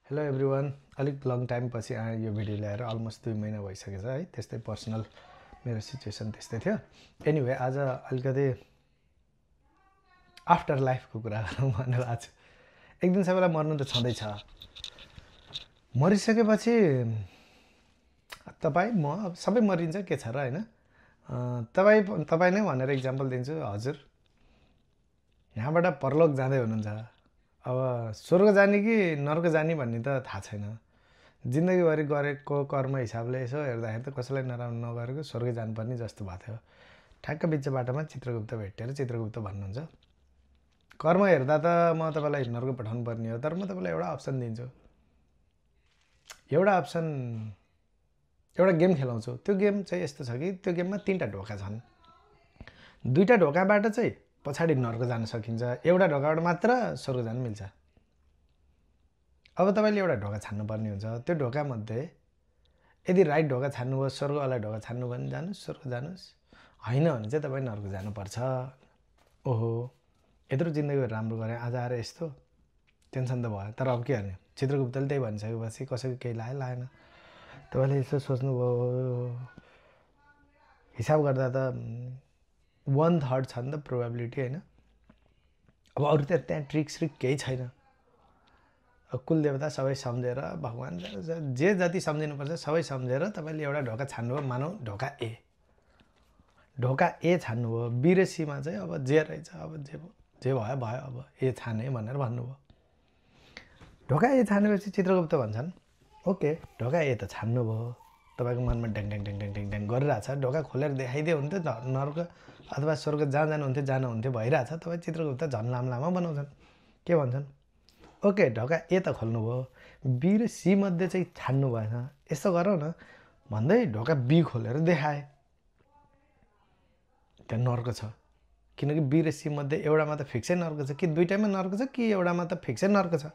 Hello everyone. अलिक long time पछि आए यो भिडियो ल्याएर अलमोस्ट 2 महिना भइसकेछ है। त्यस्तै पर्सनल मेरो सिचुएसन त्यस्तै थियो। एनिवे आज अलिकति आफ्टर लाइफको कुरा गरौँ भनेर आज एक दिन सबैलाई मर्नु त छँदैछ। मरिसकेपछि तपाईँ म अब सबै मरिन्छ के छ र होइन। तपाईँ नै भनेर इक्जाम्पल दिन्छु। हजुर यहाँबाट परलोक जाँदै हुनुहुन्छ, अब स्वर्ग जाने कि नर्क जाने भन्ने त थाहा छैन। जिन्दगीभरि गरेको कर्म हिसाबले यसो हेर्दाखेरि त कसैलाई नराम्रो नगरेको स्वर्गै जानुपर्ने जस्तो भएको थियो। ठ्याक्क बिच बाटोमा चित्रगुप्त भेटेर चित्रगुप्त भन्नुहुन्छ, कर्म हेर्दा त म तपाईँलाई नर्क पठाउनु पर्ने हो, तर म तपाईँलाई एउटा अप्सन दिन्छु। एउटा गेम खेलाउँछु। त्यो गेम चाहिँ यस्तो छ कि त्यो गेममा 3टा ढोका छन्। 2टा ढोकाबाट चाहिँ पछाडि नर्क जान सकिन्छ, एउटा ढोकाबाट मात्र स्वर्ग जान मिल्छ। अब तपाईँले एउटा ढोका छान्नुपर्ने हुन्छ। त्यो ढोकामध्ये यदि राइट ढोका छान्नुभयो, स्वर्गवाला ढोका छान्नुभयो भने जानुहोस्, स्वर्ग जानुहोस्। होइन भने चाहिँ तपाईँ नर्क जानुपर्छ। ओहो यत्रो जिन्दगी राम्रो गरेँ, आज आएर यस्तो टेन्सन त भयो। तर अब के गर्ने, चित्रगुप्तले त्यही भनिसकेपछि कसैको केही लागेन। तपाईँले यसो सोच्नुभयो, हिसाब गर्दा त 1/3 छ नि त प्रोबेबिलिटी होइन। अब अरू त त्यहाँ ट्रिक श्रिक केही छैन। कुलदेवता सबै सम्झेर, भगवान् जे जति सम्झिनुपर्छ सबै सम्झेर तपाईँले एउटा ढोका छान्नुभयो। मानौ ढोका ए छान्नुभयो। बी र सीमा चाहिँ अब जे रहेछ, अब जे भयो भयो, अब ए छाने भनेर भन्नुभयो। ढोका ए छानेपछि चित्रगुप्त भन्छन्, ओके ढोका ए त छान्नुभयो। तपाईँको मनमा ड्याङ ड्याङ ड्याङ ड्याङ ड्याङ ड्याङ गरिरहेछ। ढोका खोलेर देखाइदियो हुन्थ्यो नर्क अथवा स्वर्ग जहाँ जानुहुन्थ्यो भइरहेछ। तपाईँ चित्रगुप्त झन् लामो बनाउँछन्। के भन्छन्, ओके ढोका ए त खोल्नुभयो, बी र सी मध्ये चाहिँ छान्नु भएन। यसो गरौँ न भन्दै ढोका बी खोलेर देखाए। त्यहाँ नर्क छ, किनकि बी र सी मध्ये एउटामा त फिक्सै नर्क छ। कि दुइटैमा नर्क छ कि एउटामा त फिक्सै नर्क छ।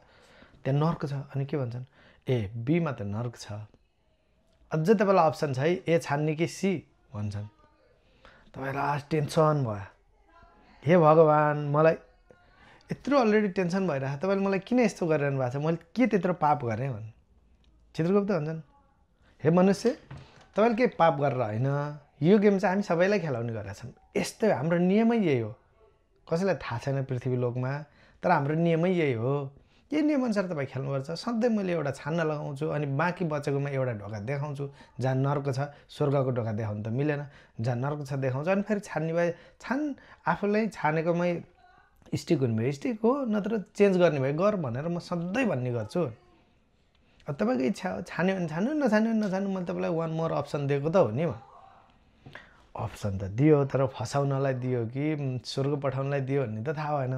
त्यहाँ नर्क छ। अनि के भन्छन्, ए बीमा त नर्क छ। अझै तपाईँलाई अप्सन छ है, ए छान्ने कि सी भन्छन्। तपाईँलाई टेन्सन भयो। हे भगवान्, मलाई यत्रो अलरेडी टेन्सन भइरहेको, तपाईँले मलाई किन यस्तो गरिरहनु भएको छ, मैले के त्यत्रो पाप गरेँ भन्नु। चित्रगुप्त भन्छन्, हे मनुष्य तपाईँले के पाप गरेर होइन, यो गेम चाहिँ हामी सबैलाई खेलाउने गरेका छौँ। यस्तै हाम्रो नियमै यही हो। कसैलाई थाहा छैन पृथ्वी लोकमा, तर हाम्रो नियमै यही हो। यही नियमअनुसार तपाईँ खेल्नुपर्छ। सधैँ मैले एउटा छान्न लगाउँछु अनि बाँकी बचेकोमा एउटा ढोका देखाउँछु जहाँ नर्क छ। स्वर्गको ढोका देखाउनु त मिलेन, जहाँ नर्क छ देखाउँछु। अनि फेरि छान्ने भए आफूलाई छानेकोमै स्टिक हुने भए स्टिक हो, नत्र चेन्ज गर्ने भए गर भनेर म सधैँ भन्ने गर्छु। अब तपाईँको इच्छा हो, छान्यो भने छान्नु, नछान्यो भने नछान्नु। मैले तपाईँलाई 1 मोर अप्सन दिएको त हो नि। अप्सन त दियो, तर फसाउनलाई दियो कि स्वर्ग पठाउनलाई दियो भन्ने त थाहा भएन।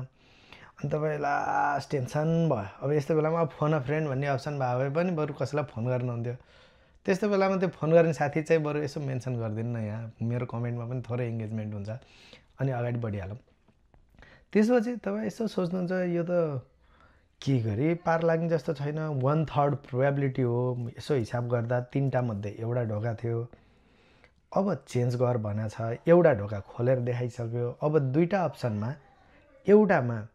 अनि तपाईँलाई टेन्सन भयो। अब यस्तो बेलामा फोन अ फ्रेन्ड भन्ने अप्सन भयो भए पनि बरु कसैलाई फोन गर्नुहुन्थ्यो। त्यस्तो बेलामा त्यो फोन गर्ने साथी चाहिँ बरु यसो मेन्सन गरिदिनु न, यहाँ मेरो कमेन्टमा पनि थोरै इङ्गेजमेन्ट हुन्छ अनि अगाडि बढिहालौँ। त्यसपछि तपाईँ यसो सोच्नुहुन्छ, यो त के गरी पार लाग्ने जस्तो छैन। 1/3 प्रोबेबिलिटी हो। यसो हिसाब गर्दा 3टा मध्ये एउटा ढोका थियो। अब चेन्ज गर भनेको छ, एउटा ढोका खोलेर देखाइसक्यो। अब 2टा अप्सनमा एउटामा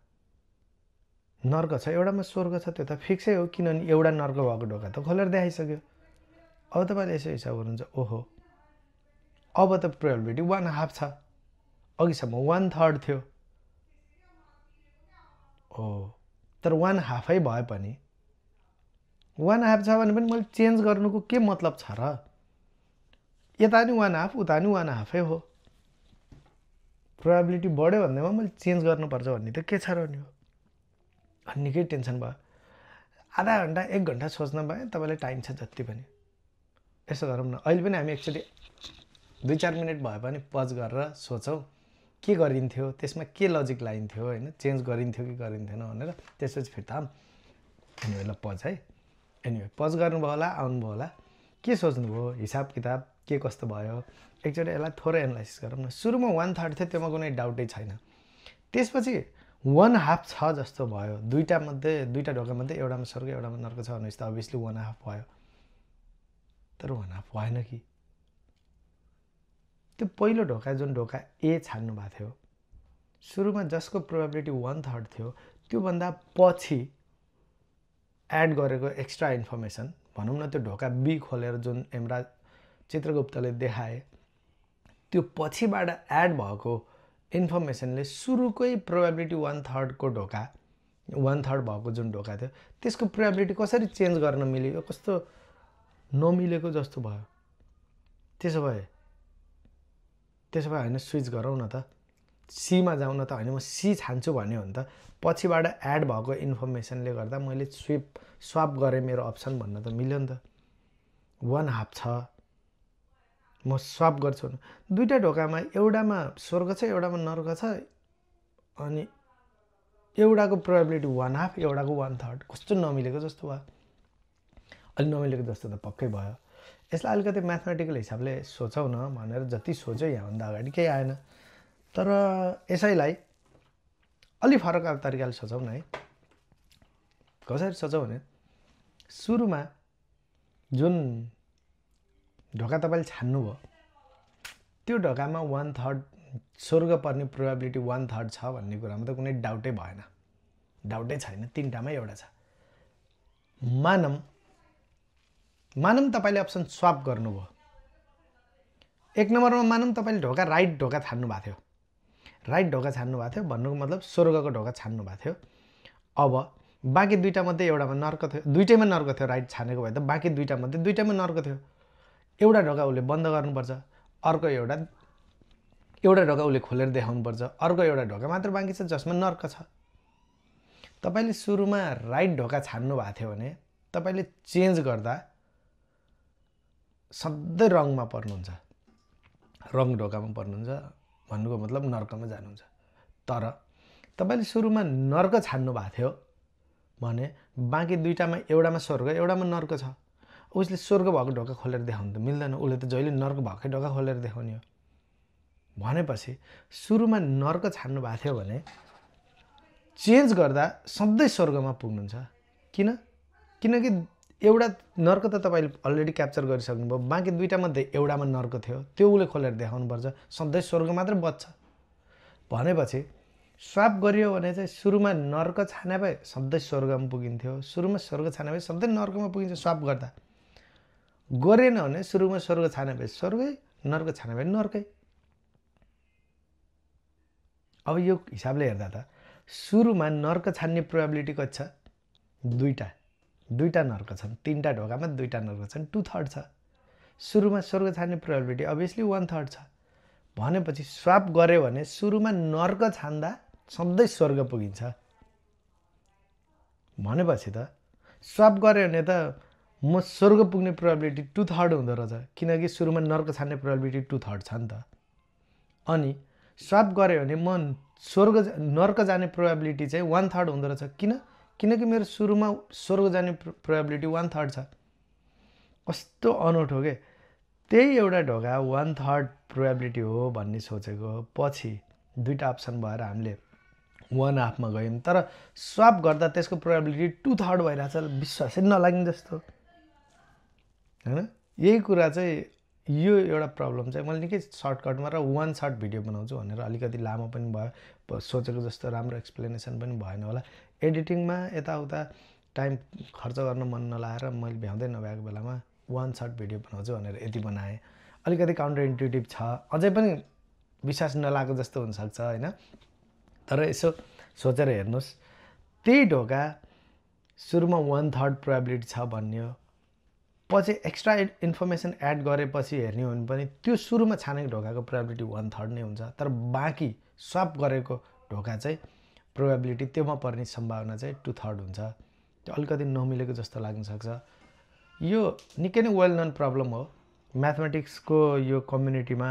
नर्क छ, एउटामा स्वर्ग छ। त्यो त फिक्सै हो, किनभने एउटा नर्क भएको ढोका त खोलेर देखाइसक्यो। अब तपाईँले यसो हिसाब गर्नुहुन्छ, ओहो अब त प्रोबेबिलिटी 1/2 छ। अघिसम्म 1/3 थियो। ओ तर 1/2 भए पनि 1/2 छ भने पनि मैले चेन्ज गर्नुको के मतलब छ र। यता नि 1/2 उता नि 1/2 हो। प्रोबेबिलिटी बढ्यो भन्दैमा मैले चेन्ज गर्नुपर्छ भन्ने त के छ र नि हो। अनि निकै टेन्सन भयो। आधा घन्टा 1 घन्टा सोच्न भए तपाईँलाई टाइम छ जति पनि। यसो गरौँ न, अहिले पनि हामी एकचोटि 2-4 मिनट भए पनि पज गरेर सोचौँ के गरिन्थ्यो, त्यसमा के लजिक लाइन्थ्यो होइन, चेन्ज गरिन्थ्यो कि गरिन्थेन भनेर। त्यसपछि फिर्ता एनिवे ल पज है। एनिवे पज गर्नुभयो होला, आउनुभयो होला, के सोच्नुभयो, हिसाब किताब के कस्तो भयो, एकचोटि यसलाई थोरै एनालाइसिस गरौँ न। सुरुमा 1/3 थियो, त्योमा कुनै डाउटै छैन। त्यसपछि 1/2 छ जस्तो भयो। 2टा ढोकामध्ये एउटामा स्वर्ग एउटामा नर्क छ भनेपछि त अभियसली 1/2 भयो। तर 1/2 भएन कि। त्यो पहिलो ढोका जुन ढोका ए छान्नु भएको थियो, सुरुमा जसको प्रोबेबिलिटी 1/3 थियो, त्योभन्दा पछि एड गरेको एक्स्ट्रा इन्फर्मेसन भनौँ न त्यो ढोका बी खोलेर जुन यमराज चित्रगुप्तले देखाए त्यो पछिबाट एड भएको इन्फर्मेसनले सुरुकै प्रोबेबिलिटी 1/3 को ढोका 1/3 भएको जुन ढोका थियो त्यसको प्रोबेबिलिटी कसरी चेन्ज गर्न मिल्यो कस्तो नमिलेको जस्तो भयो। त्यसो भए होइन स्विच गरौँ न त सीमा जाउँ न त होइन म सी छान्छु भन्यो भने त पछिबाट एड भएको इन्फर्मेसनले गर्दा मैले स्वाप गरेँ मेरो अप्सन भन्न त मिल्यो नि त 1/2 छ म स्वाप गर्छु। दुईटा ढोकामा एउटामा स्वर्ग छ एउटामा नर्क छ अनि एउटाको प्रोबेबिलिटी 1/2 एउटाको 1/3 कस्तो नमिलेको जस्तो भयो। अलि नमिलेको जस्तो त पक्कै भयो। यसलाई अलिकति म्याथमेटिकल हिसाबले सोचौँ न भनेर जति सोच्यो यहाँभन्दा अगाडि केही आएन। तर यसैलाई अलि फरक तरिकाले सोचौँ न है। कसरी सोचौँ भने सुरुमा जुन ढोका तपाईँले छान्नुभयो त्यो ढोकामा 1/3 स्वर्ग पर्ने प्रोबेबिलिटी 1/3 छ भन्ने कुरामा त कुनै डाउटै भएन, डाउटै छैन, तीनटामा एउटा छ। मानम तपाईँले अप्सन स्वाप गर्नुभयो। एक नम्बरमा मानम तपाईँले ढोका राइट ढोका छान्नु भएको थियो, राइट ढोका छान्नु भएको थियो भन्नुको मतलब स्वर्गको ढोका छान्नु भएको थियो। अब बाँकी दुईटा मध्ये एउटामा नर्क थियो, दुईटैमा नर्क थियो, राइट छानेको भए त बाँकी दुईटा मध्ये दुईटैमा नर्क थियो। एउटा ढोका उसले बन्द गर्नुपर्छ, अर्को एउटा ढोका उसले खोलेर देखाउनुपर्छ, अर्को एउटा ढोका मात्र बाँकी छ जसमा नर्क छ। तपाईँले सुरुमा राइट ढोका छान्नु भएको थियो भने तपाईँले चेन्ज गर्दा सधैँ रङमा पर्नुहुन्छ, रङ ढोकामा पर्नुहुन्छ भन्नुको मतलब नर्कमा जानुहुन्छ। तर तपाईँले सुरुमा नर्क छान्नु भएको थियो भने बाँकी दुईटामा एउटामा स्वर्ग एउटामा नर्क छ। उसले स्वर्ग भएको ढोका खोलेर देखाउनु त मिल्दैन, उसले त जहिले नर्क भएकै ढोका खोलेर देखाउने हो। भनेपछि सुरुमा नर्क छान्नु भएको थियो भने चेन्ज गर्दा सधैँ स्वर्गमा पुग्नुहुन्छ। किनकि एउटा नर्क त तपाईँले अलरेडी क्याप्चर गरिसक्नुभयो, बाँकी दुईटा मध्ये एउटामा नर्क थियो त्यो उसले खोलेर देखाउनुपर्छ, सधैँ स्वर्ग मात्र बच्छ। भनेपछि स्वाप गरियो भने चाहिँ सुरुमा नर्क छाने भए सधैँ स्वर्गमा पुगिन्थ्यो, सुरुमा स्वर्ग छाने भए सधैँ नर्कमा पुगिन्छ स्वाप गर्दा। गरेन भने सुरुमा स्वर्ग छाने भए स्वर्गै, नर्क छाने भए नर्कै। अब यो हिसाबले हेर्दा त सुरुमा नर्क छान्ने प्रोबेबिलिटी कति छ? दुईटा नर्क छन्, तीनटा ढोकामा दुईटा नर्क छन्, 2/3 छ। सुरुमा स्वर्ग छान्ने प्रोबेबिलिटी अभियसली 1/3 छ। भनेपछि स्वाप गर्यो भने सुरुमा नर्क छान्दा सधैँ स्वर्ग पुगिन्छ। भनेपछि त स्वाप गर्यो भने त म स्वर्ग पुग्ने प्रोबेबिलिटी 2/3 हुँदो रहेछ, किनकि सुरुमा नर्क छान्ने प्रोबेबिलिटी 2/3 छ नि त। अनि स्वाप गर्यो भने म नर्क जाने प्रोबेबिलिटी चाहिँ 1/3 हुँदो रहेछ। किनकि मेरो सुरुमा स्वर्ग जाने प्रोबेबिलिटी 1/3 छ। कस्तो अनौठो के, त्यही एउटा ढोका 1/3 प्रोबेबिलिटी हो भन्ने सोचेको, पछि दुईटा अप्सन भएर हामीले 1/2 मा गयौँ, तर स्वाप गर्दा त्यसको प्रोबेबिलिटी 2/3 भइरहेछ, विश्वासै नलाग्ने जस्तो हैन। यही कुरा चाहिँ यो एउटा प्रब्लम चाहिँ मैले निकै सर्टकटमा र वान सर्ट भिडियो बनाउँछु भनेर अलिकति लामो पनि भयो, सोचेको जस्तो राम्रो एक्सप्लेनेसन पनि भएन होला। एडिटिङमा यताउता टाइम खर्च गर्न मन नलाएर मैले भ्याउँदै नभएको बेलामा वान सर्ट भिडियो बनाउँछु भनेर यति बनाएँ। अलिकति काउन्टर इन्ट्युटिभ छ, अझै पनि विश्वास नलागेको जस्तो हुनसक्छ होइन, तर यसो सोचेर हेर्नुहोस्। त्यही ढोका सुरुमा 1/3 प्रोबेबिलिटी छ भन्ने हो, पछि एक्स्ट्रा इन्फर्मेसन एड गरेपछि हेर्ने हो भने पनि त्यो सुरुमा छानेको ढोकाको प्रोबेबिलिटी 1/3 नै हुन्छ। तर बाँकी स्वाप गरेको ढोका चाहिँ प्रोबेबिलिटी त्योमा पर्ने सम्भावना चाहिँ 2/3 हुन्छ। त्यो अलिकति नमिलेको जस्तो लाग्न सक्छ। यो निकै नै वेल नन प्रब्लम हो म्याथमेटिक्सको यो कम्युनिटीमा,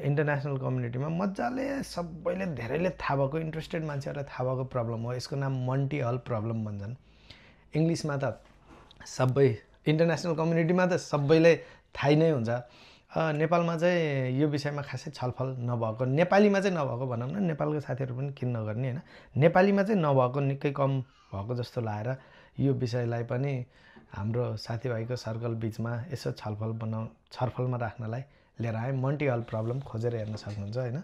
इन्टरनेसनल कम्युनिटीमा मजाले सबैले धेरैले थाहा भएको, इन्ट्रेस्टेड मान्छेहरूलाई थाहा भएको प्रब्लम हो। यसको नाम मन्टी हल प्रब्लम भन्छन्। इङ्ग्लिसमा त सबै, इन्टरनेसनल कम्युनिटीमा त सबैले थाहै नै हुन्छ। नेपालमा चाहिँ यो विषयमा खासै छलफल नभएको, नेपालीमा चाहिँ नभएको भनौँ न, नेपालको साथीहरू पनि किन नगर्ने होइन, नेपालीमा चाहिँ नभएको निकै कम भएको जस्तो लागेर यो विषयलाई पनि हाम्रो साथीभाइको सर्कल बिचमा यसो छलफलमा राख्नलाई लिएर आएँ। मन्टी हल प्रब्लम खोजेर हेर्न सक्नुहुन्छ होइन।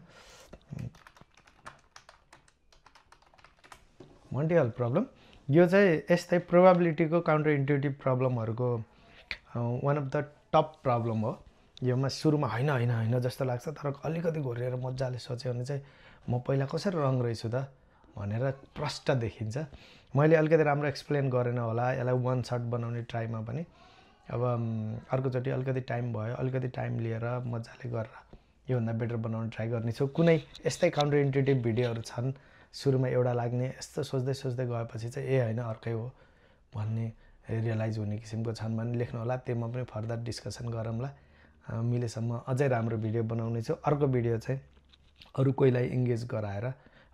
मन्टी हल प्रब्लम यो चाहिँ यस्तै प्रोबाबिलिटीको काउन्टर इन्ट्युटिभ प्रब्लमहरूको one of the top problem हो। योमा सुरुमा होइन होइन होइन जस्तो लाग्छ, तर अलिकति घोरेर मजाले सोच्यो भने चाहिँ म पहिला कसरी रङ रहेछु त भनेर प्रष्ट देखिन्छ। मैले अलिकति राम्रो एक्सप्लेन गरेन होला यसलाई वान सर्ट बनाउने ट्राईमा पनि। अब अर्कोचोटि अलिकति टाइम भयो, अलिकति टाइम लिएर मजाले गरेर योभन्दा बेटर बनाउने ट्राई गर्नेछु। कुनै यस्तै काउन्टर इन्ट्युटिभ भिडियोहरू छन् सुरुमा एउटा लाग्ने, यस्तो सोच्दै सोच्दै गएपछि चाहिँ ए होइन अर्कै हो भन्ने रियलाइज हुने किसिमको छन् भने लेख्नु होला, त्योमा पनि फर्दर डिस्कसन गरौँला। मिलेसम्म अझै राम्रो भिडियो बनाउने छु। अर्को भिडियो चाहिँ अरू कोहीलाई इङ्गेज गराएर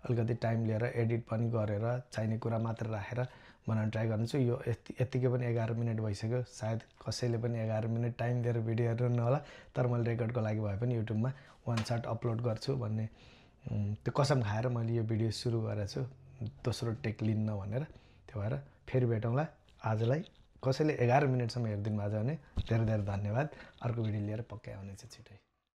अलिकति टाइम लिएर एडिट पनि गरेर चाहिने कुरा मात्र राखेर बनाउन ट्राई गर्नेछु। यो यत्तिकै पनि 11 मिनट भइसक्यो, सायद कसैले पनि 11 मिनट टाइम दिएर भिडियो हेर्नु होला, तर मैले रेकर्डको लागि भए पनि युट्युबमा वान सर्ट अपलोड गर्छु भन्ने त्यो कसम खाएर मैले यो भिडियो सुरु गरेको छु, दोस्रो टेक लिन्न भनेर। त्यो भएर फेरि भेटौँला। आजलाई कसैले 11 मिनटसम्म हेरिदिनु भएको छ भने धेरै धेरै धन्यवाद। अर्को भिडियो लिएर पक्कै आउनेछु छिटै।